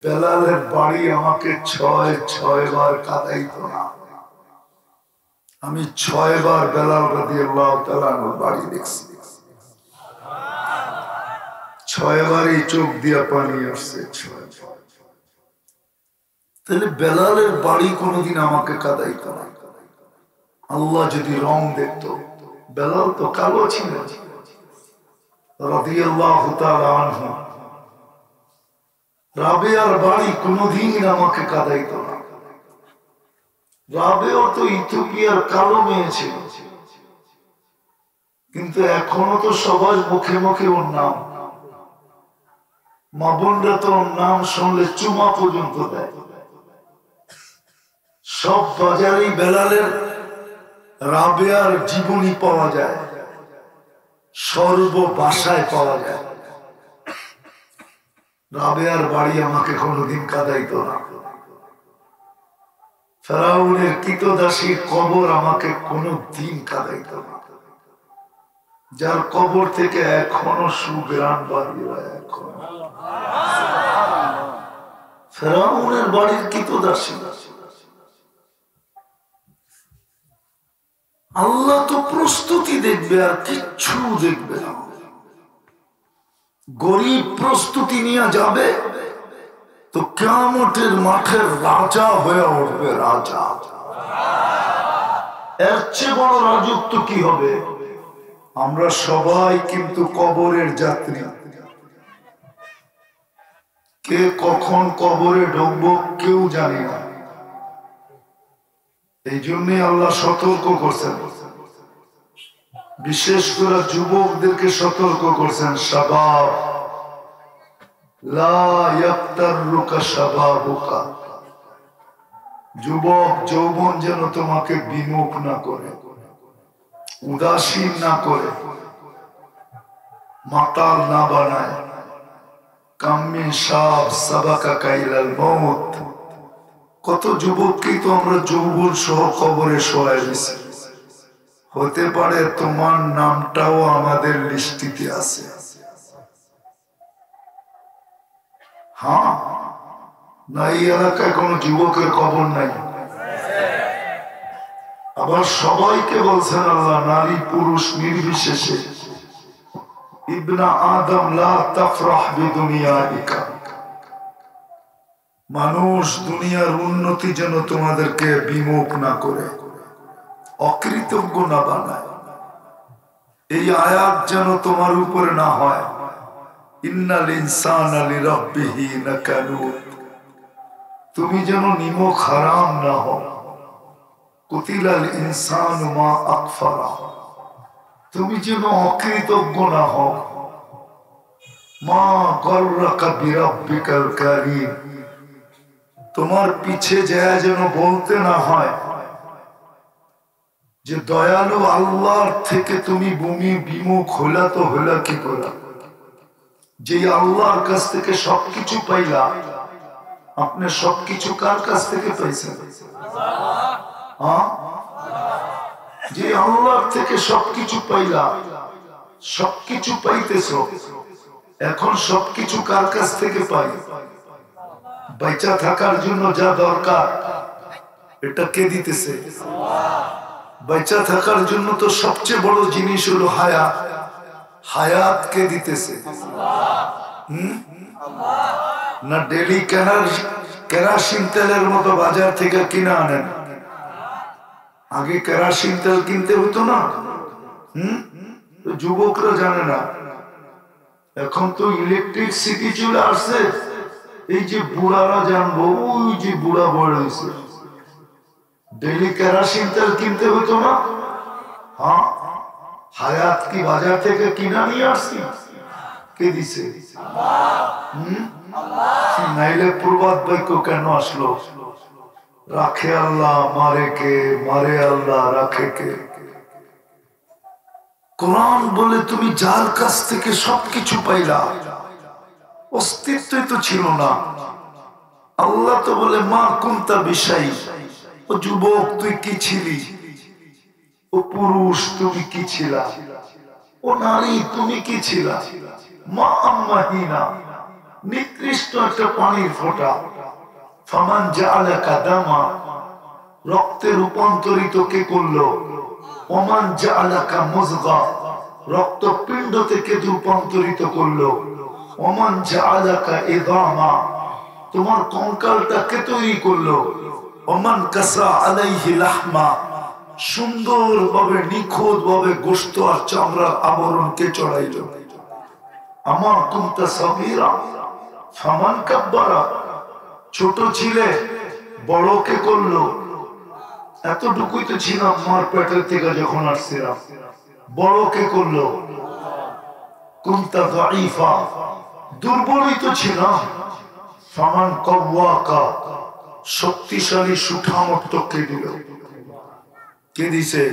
বেলালের বাড়ি আমাকে ছয় বার কাঁদাইতো না। আমি 6 বার বেলাল রাদিয়াল্লাহু তাআলা আনহুর বাড়ি দেখছি। 6 বারই চোখ দিয়া পানি আসছে। তাহলে বেলালের বাড়ি কোনোদিন আমাকে কাঁদাইতো না। আল্লাহ যদি রং দেখতো, বেলাল তো কালো ছিল রাদিয়াল্লাহু তাআলা আনহু। রাবেয়ার বাড়ি কোনোদিন আমাকে কাঁদাইতো না। রাবেও তো ইথিওপিয়ার কালো মেয়ে ছিল, কিন্তু এখনো তো সবার মুখে মুখে ওর নাম। মা বোনরা তো ওর নাম শুনলে চুমা পর্যন্ত দেয়। সব বাজারেই বেলালের রাবেয়ার জীবনী পাওয়া যায়, সর্ব ভাষায় পাওয়া যায়। রাবেয়ার বাড়ি আমাকে কোনোদিন কাঁদাইতো না। ফেরাউনের কৃতদাসীর কবর আমাকে কোনোদিন কাঁদাইতো না, যার কবর থেকে এখনো সুগ্রাণ বাড়ি হয়। এখন ফেরাউনের বাড়ির কৃতদাসী। আল্লাহ তো প্রস্তুতি দেখবে আর কিচ্ছু দেখবে না। গরিব প্রস্তুতি নিয়ে যাবে তো কিয়ামতের মাঠের রাজা হয়ে উঠবে। রাজা, এর চেয়ে বড় রাজত্ব কি হবে? আমরা সবাই কিন্তু কবরের যাত্রী। কে কখন কবরে ঢুকবো কেউ জানে না। এই জন্যে আল্লাহ সতর্ক করছেন, বিশেষ করে যুবকদেরকে সতর্ক করছেন। শাবাব লা ইয়াক্তাররুকা শাবাবুকা, যুবক যৌবন যেন তোমাকে বিমুখ না করে, উদাসীন না করে, মাতাল না বানায়। কাম্মিন শাব সাবাকা কাইলাল মউত, কত যুবককেই তো আমরা যৌবন সহ কবরে শোয়াই দিছি। হতে পারে তোমার নামটাও আমাদের লিস্টিতে আছে। হ্যাঁ, না এই এলাকায় কোন যুবকের কবর নাই? আবার সবাইকে বলছেন আল্লাহ, নারী পুরুষ নির্বিশেষে, ইবনা আদম লা তাফরাহ বিদুনিয়াইকা, মানুষ দুনিয়ার উন্নতি যেন তোমাদেরকে বিমুখ না করে, অকৃতজ্ঞ না বানায়। এই আয়াত যেন তোমার উপরে না হয়। ইন্নাল ইনসানা লিরাব্বিহি লাকানুত, তুমি যেন নিমক হারাম না হও। কুতিলাল ইনসানু মা আকফারা, তুমি যেন অকৃতজ্ঞ না হও। মা গররাকা বিরাব্বিকাল কারীম, তোমার পিছে যায় যেন বলতে না হয় যে দয়ালু আল্লাহর থেকে তুমি ভূমি বিমুখ হইলা তো হইলা কি করে? যে আল্লাহর কাছ থেকে সবকিছু পাইলা, আপনি সবকিছু কার কাছ থেকে পাইছেন? যে আল্লাহর থেকে সবকিছু পাইলা, সবকিছু পাইতেছ, এখন সবকিছু কার কাছ থেকে পাই? বেঁচে থাকার জন্য যা দরকার এটা কে দিতেছে? বেঁচে থাকার জন্য তো সবচেয়ে বড় জিনিস হলো হায়াত। হায়াত কে দিতেছে? না ডেলি কেরাসিন তেলের মতো বাজার থেকে কিনে আনেন? আগে কেরাসিন তেল কিনতে হতো না। যুবকরা জানে না, এখন তো ইলেকট্রিসিটি চলে আসছে। এই যে বুড়ারা জানবো, ওই যে বুড়া বড় হয়েছে, ডেলি কেরাসিন তেল কিনতে হতো না। হ্যাঁ, হায়াত কি বাজার থেকে কিনা নিয়ে আসছি? কে দিছে? নাইলে প্রবাদ বাক্য কেন আসলো? রাখে আল্লাহ, মারে কে? মারে আল্লাহ, রাখে কে? কোরআন বলে তুমি যার কাছ থেকে সবকিছু পাইলা, অস্তিত্বই তো ছিল না। আল্লাহ তো বলে মা কুনতা বিশাই, ও যুবক তুই কি ছিলি? ও পুরুষ তুমি কি ছিলা? ও নারী তুমি কি ছিলা? মা আম্মাহিনা, নিকৃষ্ট একটা পানির ফোঁটা। ফামান জাআলাকা দামা, রক্তে রূপান্তরিত কে করলো? ওমান জাআলাকা মুযগা, রক্তপিণ্ড থেকে রূপান্তরিত করলো। ওমান জাআলাকা ইদামা, তোমার কঙ্কালটাকে তৈরি করলো। ওমান কাসা আলাইহি লাহমা, সুন্দরভাবে নিখুঁতভাবে গোশত আর চামড়ার আবরণকে চড়াইলো। আমার কুনতা সাগীরা ফামান কাব্বারা, ছোট ছিলে বড়কে করলো। এতটুকুই তো ছিলাম মার পেটের থেকে যখন আসছিলাম, বড়কে করলো। কুনতা দাঈফা, দুর্বলই তো ছিলাম। ফামান কাওয়াকা, শক্তিশালী সুঠামট্ট কে দিল? কে দিছে?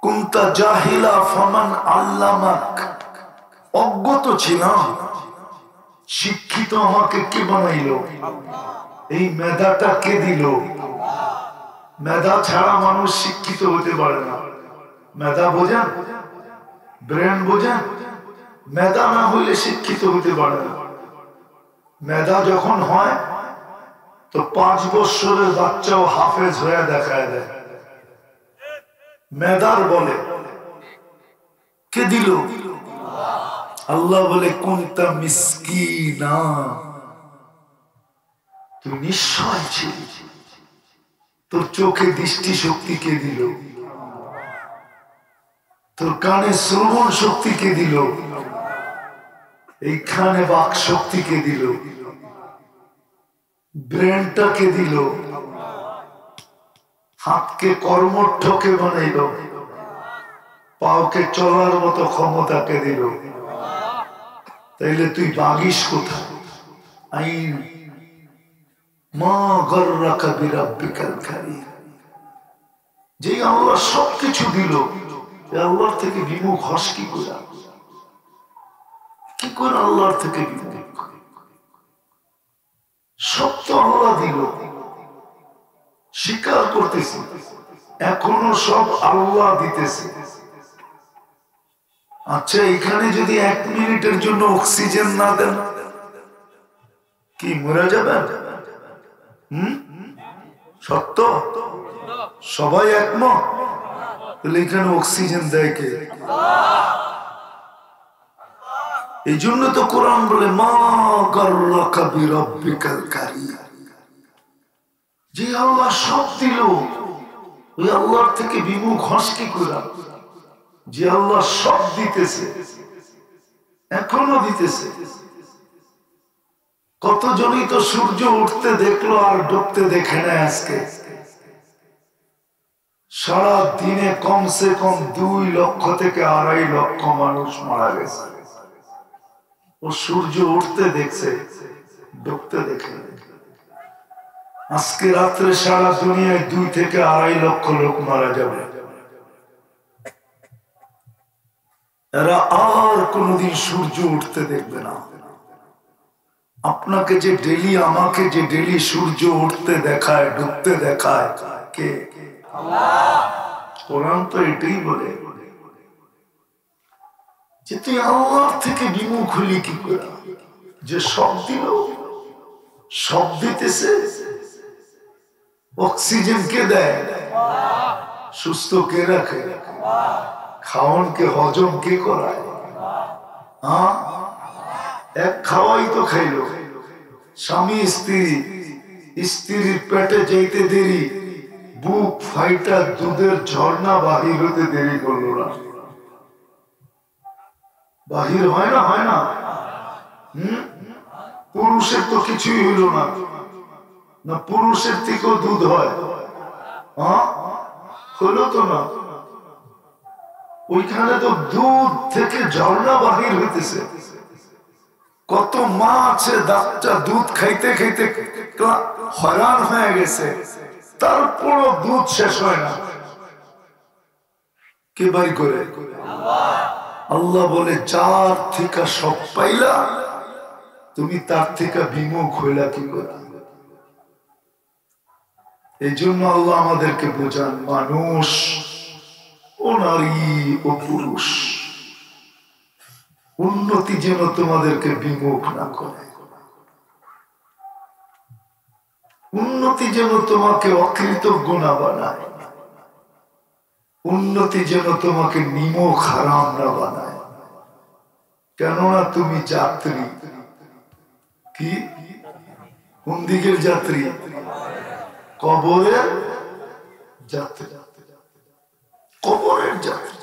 কুনতা জাহিলা ফামান আল্লামাক, অজ্ঞত ছিলাম, শিক্ষিত আমাকে কে বানাইলো? এই মেধাটা কে দিল? মেধা ছাড়া মানুষ শিক্ষিত হতে পারে না। মেধা বোঝেন? ব্রেন বোঝেন? মেধা না হইলে শিক্ষিত হতে পারে না। মেধা যখন হয় তো 5 বছরের বাচ্চাও হাফেজ হয়ে দেখায় দেয়। মেধার বলে কে দিল? আল্লাহ বলে কুনতা মিসকিনা, তুই নিঃস্বয় ছিলি, তোর চোখে দৃষ্টি শক্তি কে দিল? তোর কানে শ্রবণ শক্তি কে দিল? এইখানে বাক শক্তি কে দিল? ব্রেনটা কে দিল? হাতকে কর্মঠ কে বানাইল? পাওকে চলার মতো ক্ষমতা কে দিল? তাইলে তুই বাগিস কোথায়? আইন মা গররাকা বিরাব্বিকাল কারীম, যে আল্লাহ সবকিছু দিল, আল্লাহর থেকে বিমুখ হস কি করে? কি করে আল্লাহর থেকে বিমুখ? সব তো আল্লাহ দিল, স্বীকার করতেছি, এখনো সব আল্লাহ দিতেছে। আচ্ছা, এখানে যদি 1 মিনিটের জন্য অক্সিজেন না দেন কি মরে যাবেন? সত্য? সবাই একমত? তাহলে এখানে অক্সিজেন দেয় কে? এই জন্য তো কোরআন বলে মা গাররাকা বিরাব্বিকাল কারীম, যে আল্লাহ সব দিল, ওই আল্লাহর থেকে বিমুখ হস কি করে? যে আল্লাহ সব দিতেছে, এখনো দিতেছে। কতজনই তো সূর্য উঠতে দেখলো আর ডুবতে দেখে না। আজকে সারা দিনে কমসে কম 2 লক্ষ থেকে 2.5 লক্ষ মানুষ মারা গেছে। ও সূর্য উঠতে দেখছে, ডুবতে দেখে। আজকে রাত্রে সারা দুনিয়ায় 2 থেকে 2.5 লক্ষ লোক মারা যাবে। এরা আর কোনদিন সূর্য উঠতে দেখবে না। আপনাকে যে ডেলি, আমাকে যে ডেলি সূর্য উঠতে দেখায়, ডুবতে দেখায় কে? কোরআন তো এটাই বলে যে তুই আল্লাহর থেকে বিমুখ হলি কি করে? যে সব দিল, সব দিতেছে। অক্সিজেন কে দেয়? সুস্থ কে রাখে? খাওয়ান কে, হজম কে করায়? হ্যাঁ, এক খাওয়াই তো খাইল। স্বামী স্ত্রী, স্ত্রীর পেটে যেতে দেরি, বুক ফাইটা দুধের ঝর্ণা বাহির হতে দেরি করলো না। বাহির হয় না? হয় না? পুরুষের তো কিছুই হইল না, না পুরুষের থেকেও দুধ হয়? হলো তো না। ওইখানে তো দুধ থেকে ঝর্ণা বাহির হইতেছে। কত মা আছে বাচ্চা দুধ খাইতে খাইতে হয়রান হয়ে গেছে, তারপরও দুধ শেষ হয় না। কে বাড়ি করে? আল্লাহ বলে যার থেকে সব পাইলা, তুমি তার থেকে বিমুখ হইলা কি করে? এই জন্য আল্লাহ আমাদেরকে বোঝান, মানুষ ও নারী ও পুরুষ উন্নতি যেন তোমাদেরকে বিমুখ না করে, উন্নতি যেন তোমাকে অকৃতজ্ঞ না বানায়, উন্নতি যেন তোমাকে নিমক হারাম না বানায়। কেননা তুমি যাত্রী। কি? কোন দিকের যাত্রী? কবরের যাত্রী, কবরের যাত্রী।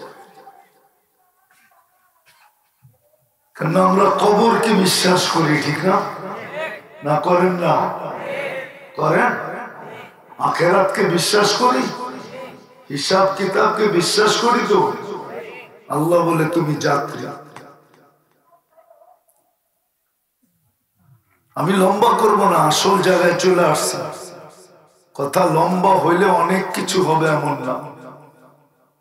কেন আমরা কবরকে বিশ্বাস করি, ঠিক না? না করেন? না করেন? আখেরাতকে বিশ্বাস করি, হিসাব কিতাবকে বিশ্বাস করি। তো আল্লাহ বলে তুমি যাত্রী। আমি লম্বা করব না, আসল জায়গায় চলে আসছি। কথা লম্বা হইলে অনেক কিছু হবে এমন না,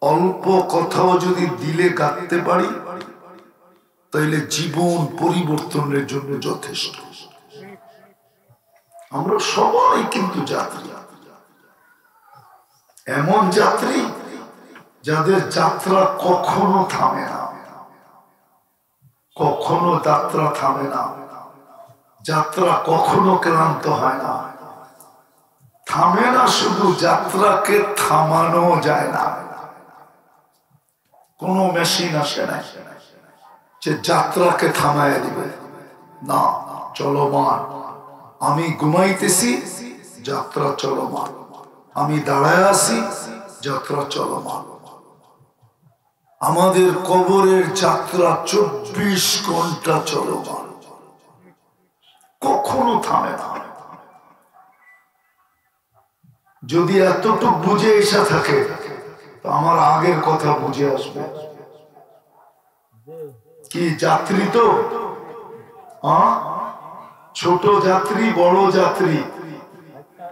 অল্প কথাও যদি দিলে গাঁথতে পারি তাইলে জীবন পরিবর্তনের জন্য যথেষ্ট। আমরা সবাই কিন্তু যাত্রী, এমন যাত্রী যাদের যাত্রা কখনো থামে না, কখনো যাত্রা থামে না, যাত্রা কখনো ক্লান্ত হয় না। থামে না শুধু, যাত্রাকে থামানো যায় না। কোন মেশিন আসে না যে যাত্রাকে থামায় দিবে না। চলমান। আমি ঘুমাইতেছি, যাত্রা চলমান। আমি দাঁড়ায় আছি, যাত্রা চলমান। আমাদের কবরের যাত্রা 24 ঘন্টা চলমান, কখনো থামে না। যদি এতটুকু বুঝে এসে থাকে তো আমার আগের কথা বুঝে আসবে। কি যাত্রী তো, ছোট যাত্রী, বড় যাত্রী,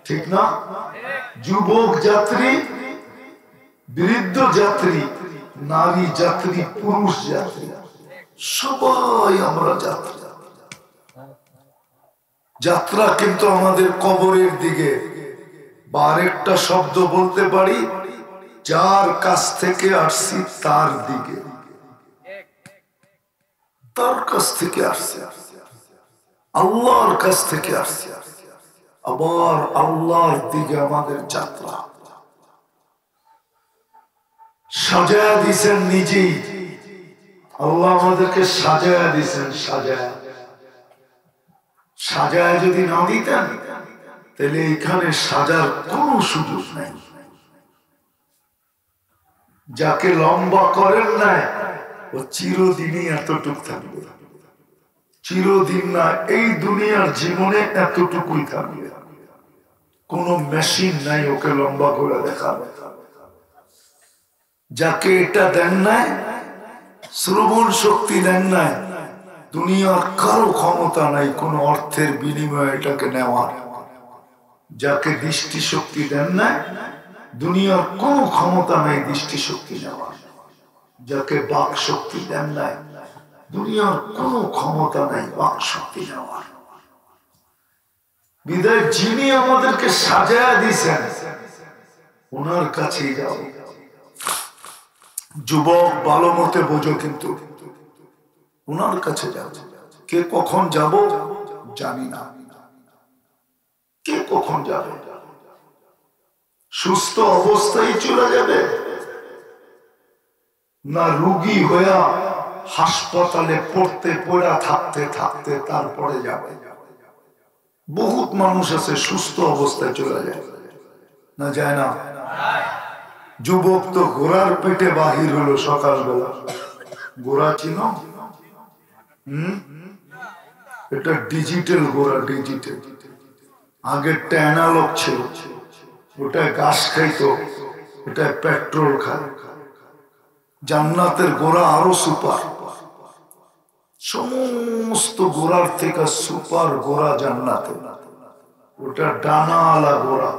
ঠিক না? যুবক যাত্রী, বৃদ্ধ যাত্রী, নারী যাত্রী, পুরুষ যাত্রী, সবাই আমরা যাত্রী। যাত্রা কিন্তু আমাদের কবরের দিকে। বা আরেকটা শব্দ বলতে পারি, যার কাছ থেকে আসছি তার দিকে, তার কাছ থেকে আসছে, আল্লাহর কাছ থেকে আসছে, আবার আল্লাহর দিকে আমাদের যাত্রা। সাজায়া দিছেন নিজেই, আল্লাহ আমাদেরকে সাজায়া দিছেন। সাজায়া যদি না দিতেন তাহলে এখানে সাজার কোন সুযোগ নেই। যাকে লম্বা করেন নাই ও চিরদিনই এতটুকু থাকবে, চিরদিন না, এই দুনিয়ার জীবনে এতটুকুই থাকবে। কোন মেশিন নাই ওকে লম্বা করে দেখাবে। যাকে এটা দেন নাই, শ্রবণ শক্তি দেন নাই, দুনিয়ার কারো ক্ষমতা নাই কোন অর্থের বিনিময়ে এটাকে নেওয়ার। যাকে দৃষ্টি শক্তি দেন নাই, দুনিয়ার কোন ক্ষমতা নাই দৃষ্টি শক্তি নেওয়ার। যাকে বাক শক্তি দেন নাই, দুনিয়ার কোন ক্ষমতা নাই বাক শক্তি নেওয়ার। বিদায় যিনি আমাদেরকে সাজায়া দিয়েছেন ওনার কাছেই যাও। যুবক ভালো মতে বোঝো, কিন্তু ওনার কাছে যাও। কে কখন যাব জানি না, কে কখন যাবে। সুস্থ অবস্থায় চলে যাবে না রোগী হইয়া হাসপাতালে পড়তে পড়া থাকতে থাকতে তারপরে যাবে। বহুত মানুষ আছে সুস্থ অবস্থায় চলে যায় না, যায় না। যুবক তো ঘোড়ার পেটে বাহির হলো সকালবেলা। ঘোড়া চিনো? এটা ডিজিটাল ঘোড়া, ডিজিটাল। আগেরটা অ্যানালগ ছিল, ওটায় ঘাস খাইতো, ওটায় পেট্রোল খায়। জান্নাতের ঘোড়া আরো সুপার, সমস্ত ঘোড়ার থেকে সুপার ঘোড়া জান্নাতে। ওটা ডানাওয়ালা ঘোড়া।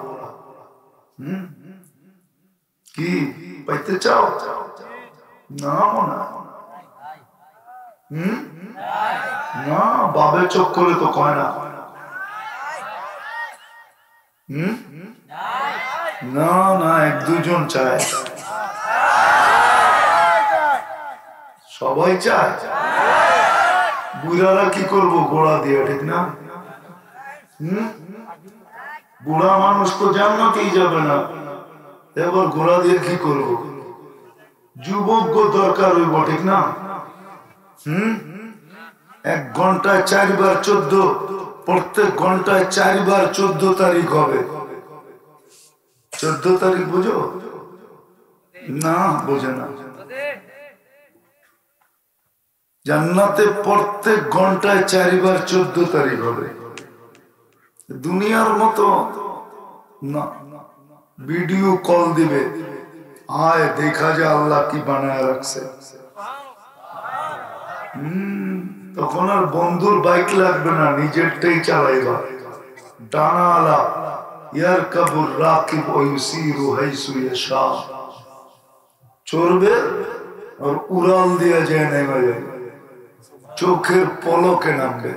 কি পাইতে চাও? না মনে না, বাবে চোখ করে তো কয় না। না না, এক দুজন চায়, সবাই চায়। বুড়ারা কি করবো ঘোড়া দিয়ে, ঠিক না? বুড়া মানুষ তো জান্নাতেই যাবে না, এবার ঘোড়া দিয়ে কি করবো? যুবক দরকার হইব, ঠিক না? 1 ঘন্টায় 4 বার 14, প্রত্যেক ঘন্টায় 4 বার 14 তারিখ হবে। 14 তারিখ বুঝো না? বোঝে না। জান্নাতে প্রত্যেক ঘন্টায় 4 বার 14 তারিখ হবে। দুনিয়ার মতো না, ভিডিও কল দিবে, আয় দেখা যায় আল্লাহ কি বানায় রাখছে। তখন আর বন্ধুর বাইক লাগবে না, নিজেরটাই চালাইবা। ডানালা ইয়ারকাবুর রাকিব ওয়া ইউসিরু হাইসু ইয়াশা, চড়বে আর উড়াল দিয়ে যায় নেমে যাবে, চোখের পলকে নামবে।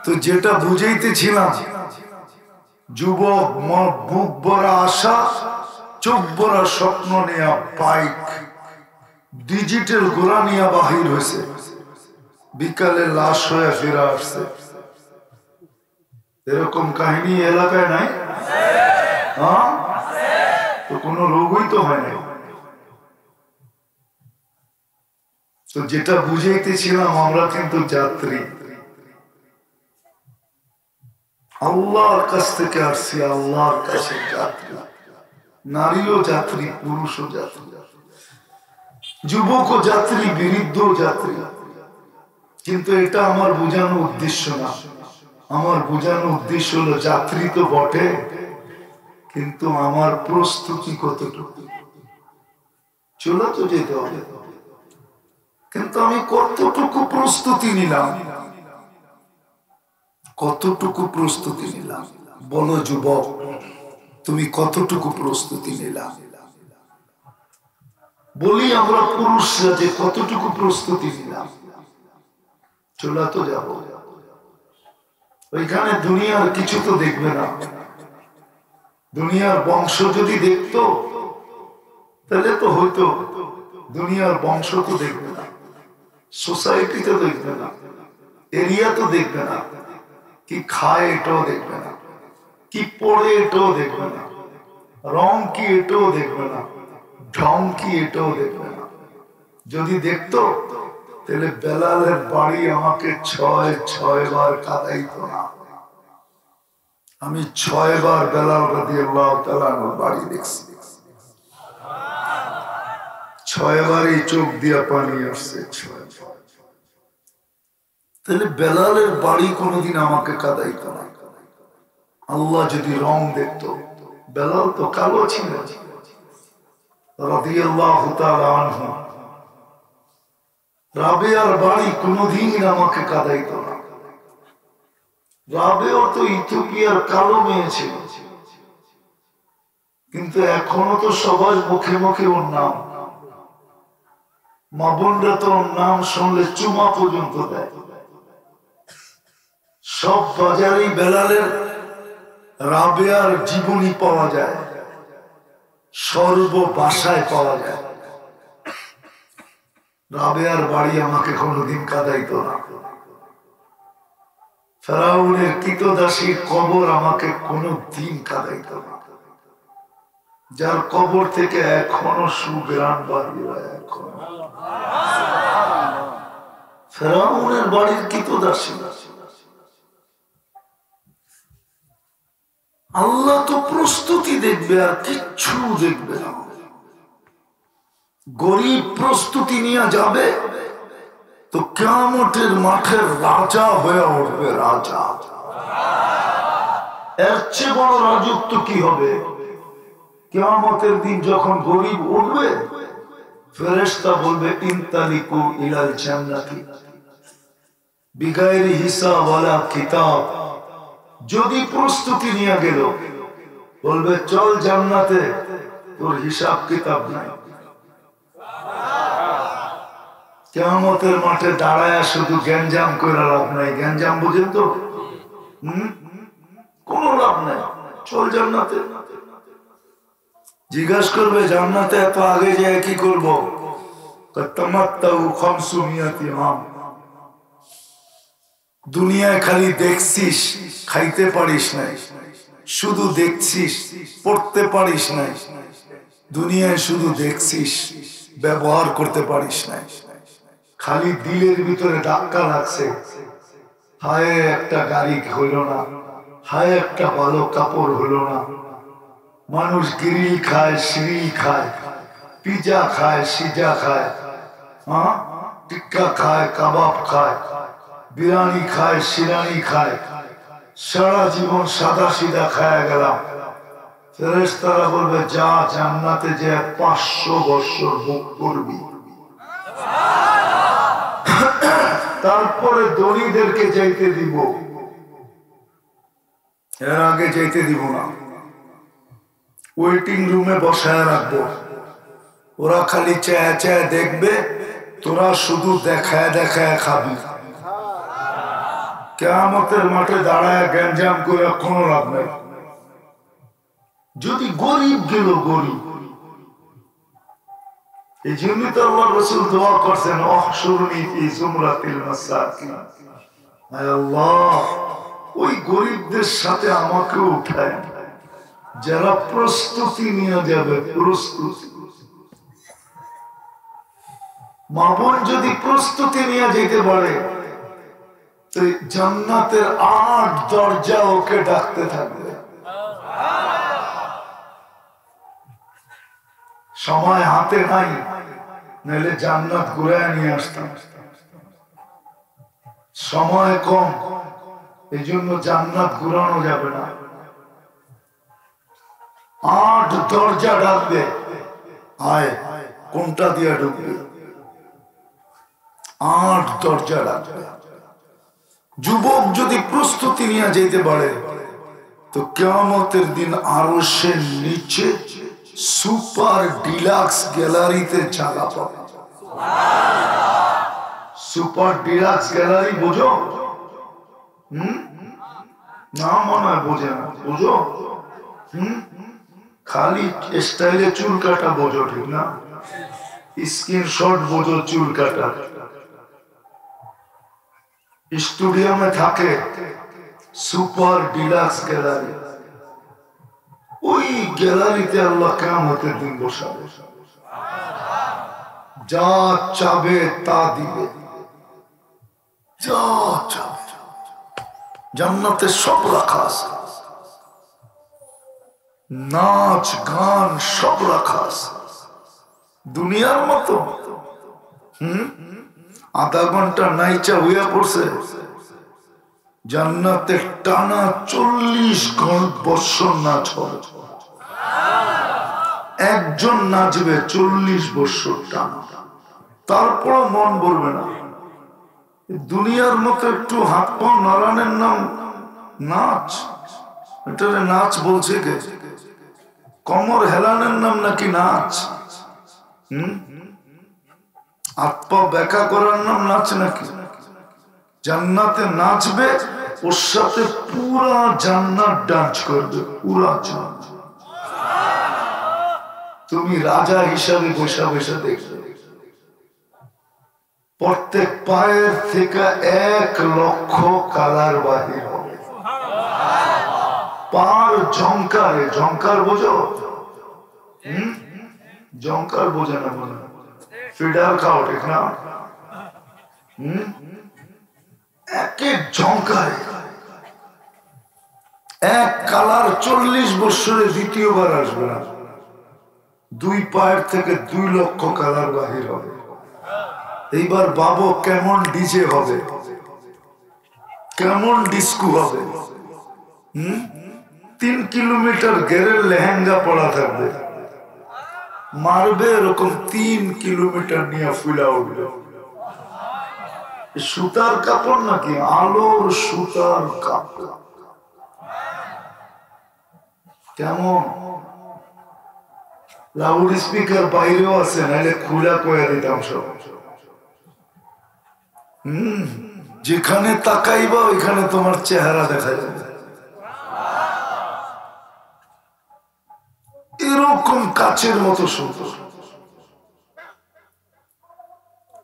তো যেটা বুঝাইতেছিলাম, যুবক বুক ভরা আশা, চোখ ভরা স্বপ্ন নিয়ে বাইক ডিজিটাল ঘোড়া নিয়ে বাহির হয়েছে, বিকালে লাশ হয়ে ফিরে আসছে। এরকম কাহিনী এলাকায় নাই? হ্যাঁ, তো কোনো রোগই তো হয় নাই। তো যেটা বুঝাইতেছিলাম, আমরা কিন্তু যাত্রী, আল্লাহর কাছ থেকে আসছি, আল্লাহর কাছে যাত্রী। নারীও যাত্রী, পুরুষও যাত্রী, যুবকও যাত্রী, বৃদ্ধ যাত্রী। কিন্তু এটা আমার বোঝানোর উদ্দেশ্য না। আমার বোঝানোর উদ্দেশ্য হলো যাত্রী তো বটে, কিন্তু আমার প্রস্তুতি কতটুকু। চলে তো যেতে হবে, কিন্তু আমি কতটুকু প্রস্তুতি নিলাম, কতটুকু প্রস্তুতি নিলাম? বলো যুবক, তুমি কতটুকু প্রস্তুতি নিলাম? বলি আমরা পুরুষরা যে কতটুকু প্রস্তুতি নিলাম? চলে তো যাব, ওইখানে দুনিয়ার কিছু তো দেখবে না। দুনিয়ার বংশ যদি দেখতো তাহলে তো হইতো, দুনিয়ার বংশ তো দেখবে না, সোসাইটি তো দেখবে না, এরিয়া তো দেখবে না, কি খায় এটাও দেখবে না, কি পড়ে এটাও দেখবে না, রং কি এটাও দেখবে না, ঢং কি এটাও দেখবে না। যদি দেখতো তাহলে বেলালের বাড়ি আমাকে 6 বার কাঁদাইতো না। আমি 6 বার বেলাল রাদিয়াল্লাহু তাআলা আনহুর বাড়ি দেখছি, 6 বারই চোখ দিয়া পানি আসছে। তাহলে বেলালের বাড়ি কোনোদিন আমাকে কাঁদাইতো না। আল্লাহ যদি রং দেখতো, বেলাল তো কালো ছিল রাদিয়াল্লাহু তাআলা আনহু, রাবেয়ার বাড়ি কোনোদিন আমাকে কাঁদাইতো না। রাবেও তো ইথিওপিয়ার কালো মেয়ে ছিল, কিন্তু এখনো তো সবার মুখে মুখে ওর নাম। মা বোনরা তো ওর নাম শুনলে চুমা পর্যন্ত দেয়। সব বাজারেই বেলালের রাবেয়ার জীবনী পাওয়া যায়, সর্ব ভাষায় পাওয়া যায়। রাবেয়ার বাড়ি আমাকে কোনোদিন কাঁদাইতো না। ফেরাউনের কৃতদাসীর কবর আমাকে কোনোদিন কাঁদাইতো না, যার কবর থেকে এখনো সুগ্রাণ বাড়ি হয়। এখন ফেরাউনের বাড়ির কৃতদাসী, আল্লাহ তো প্রস্তুতি দেখবে আর কিচ্ছু দেখবে না। গরিব প্রস্তুতি নিয়ে যাবে তো কিয়ামতের মাঠের রাজা হয়ে উঠবে, রাজা। এর চেয়ে বড় রাজত্ব কি হবে? কিয়ামতের দিন যখন গরিব উঠবে, ফেরেশতা বলবে ইনতালিকু ইলাল জান্নাতি বিগাইরি হিসাব ওয়ালা কিতাব। যদি প্রস্তুতি নিয়ে গেল, বলবে চল জান্নাতে, তোর হিসাব কিতাব নাই। কিয়ামতের মাঠে দাঁড়ায় শুধু গ্যাঞ্জাম করে লাভ নাই। গ্যাঞ্জাম বুঝেন তো? কোন লাভ নাই, চল জান্নাতে। জিজ্ঞাসা করবে জান্নাতে এত আগে যায় কি করবো? তামাত্তাউ খামসুমিয়াতি আম, দুনিয়ায় খালি দেখছিস, খাইতে পারিস নাই, শুধু দেখছিস, পড়তে পারিস নাই। দুনিয়ায় শুধু দেখছিস, ব্যবহার করতে পারিস নাই। খালি দিলের ভিতরে ধাক্কা লাগছে, হায় একটা গাড়ি হইল না, হায় একটা ভালো কাপড় হইল না। মানুষ গ্রিল খায়, সিঁড়ি খায়, পিজা খায়, সিজা খায়, হ্যাঁ টিক্কা খায়, কাবাব খায়, বিরিয়ানি খায়, সিরানি খায়। সারা জীবন সাদা সিধা খায় গেলাম। ফেরেশতারা বলবে যা জান্নাতে যে 500 বছর ভোগ করবি, তারপরে ধনীদেরকে যাইতে দিব, এর আগে যাইতে দিব না। ওয়েটিং রুমে বসায় রাখবো, ওরা খালি চেয়ে চেয়ে দেখবে, তোরা শুধু দেখায় দেখায় খাবি। কিয়ামতের মাঠে দাঁড়ায় গ্যাঞ্জাম করে কোনো লাভ নাই। যদি গরিব গেল গরিব, এই জন্য তো আল্লাহ রাসূল দোয়া করছেন, অহশুরনি ফি জুমরাতিল মাসাকিন, আয় আল্লাহ ওই গরিবদের সাথে আমাকে উঠায় যারা প্রস্তুতি নিয়ে যাবে। প্রস্তুতি, মা বোন যদি প্রস্তুতি নিয়ে যেতে পারে, জান্নাতের 8 দরজা ওকে ডাকতে থাকবে। সময় হাতে নাই, নাহলে জান্নাত ঘুরায় নিয়ে আসতাম। সময় কম, এই জন্য জান্নাত ঘুরানো যাবে না। 8 দরজা ডাকবে, আয় কোনটা দিয়ে ঢুকবে? 8 দরজা ডাকবে। যুবক যদি প্রস্তুতি নিয়ে যেতে পারে, তো কিয়ামতের দিন আরশের নিচে সুপার ডিলাক্স গ্যালারিতে জায়গা পাবে। সুপার ডিলাক্স গ্যালারি বোঝো? না মনে হয় বোঝে না। বোঝো? খালি স্টাইলে চুল কাটা বোঝো, ঠিক না? স্ক্রিনশট বোঝো চুল কাটা। স্টুডিয়ামে থাকে সুপার ডিলাক্স গ্যালারি, ওই গ্যালারিতে আল্লাহ কিয়ামতের দিন বসাবে। যা চাবে তা দিবে, যা চাবে। জান্নাতে সব রাখা আছে, নাচ গান সব রাখা আছে। দুনিয়ার মতো আধা ঘন্টা নাইচা হইয়া পড়ছে, জান্নাতে টানা 40 বছর নাচ হবে। একজন নাচবে 40 বছর টানা, তারপর মন বলবে না। দুনিয়ার মতো একটু হাত পা নাড়ানোর নাম নাচ? এটারে নাচ বলছে কে? কমর হেলানোর নাম নাকি নাচ? হাত পা ব্যাকা করার নাম নাচ নাকি? জান্নাতে নাচবে, ওর সাথে পুরা জান্নাত ডান্স করবে, পুরা জান্নাত। তুমি রাজা হিসাবে বসা বসা দেখবে। প্রত্যেক পায়ের থেকে 1 লক্ষ কালার বাহির হবে। পার ঝংকারে, ঝংকার বোঝো? ঝংকার বোঝে না মনে? ফিডার খাও, ঠিক না? এক এক ঝংকারে 1 কালার 40 বছরে দ্বিতীয়বার আসবে না। 2 পায়ের থেকে 2 লক্ষ কালার বাহির হবে। এইবার বাবু কেমন ডিজে হবে, কেমন ডিস্কো হবে। 3 কিলোমিটার ঘেরের লেহেঙ্গা পড়া থাকবে, মারবে এরকম 3 কিলোমিটার নিয়ে ফুলা উঠবে। সুতার কাপড় নাকি? আলোর সুতার কাপড়। কেমন? লাউড স্পিকার বাইরেও আছে, নাহলে খুলা কয়ে দিতাম সব। যেখানে তাকাইবা ওইখানে তোমার চেহারা দেখা যাবে। এরকম কাচের মতো সুন্দর।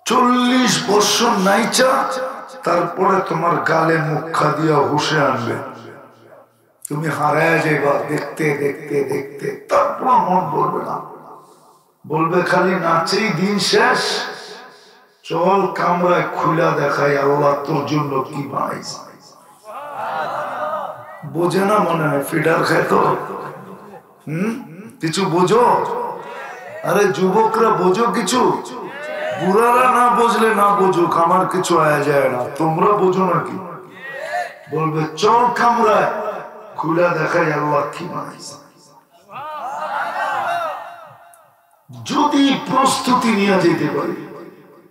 40 বছর নাইচা তারপরে তোমার গালে মুখা দিয়া হুশে আনবে, তুমি হারায় যাইবা দেখতে দেখতে দেখতে। তারপর মন বলবে না, বলবে খালি নাচেই দিন শেষ, চল কামরায় খুলা দেখাই আল্লাহ তোর জন্য কি বানাইছে। বোঝে না মনে হয়, ফিডার খায় তো। কিছু বোঝো? আরে যুবকরা বোঝো কিছু, বুড়ারা না বুঝলে না বুঝুক, আমার কিছু আয়া যায় না, তোমরা বোঝো নাকি? বলবে চল কামরায় খুলা দেখাই আল্লাহ কি বানাইছে। যদি প্রস্তুতি নিয়ে যেতে পারি,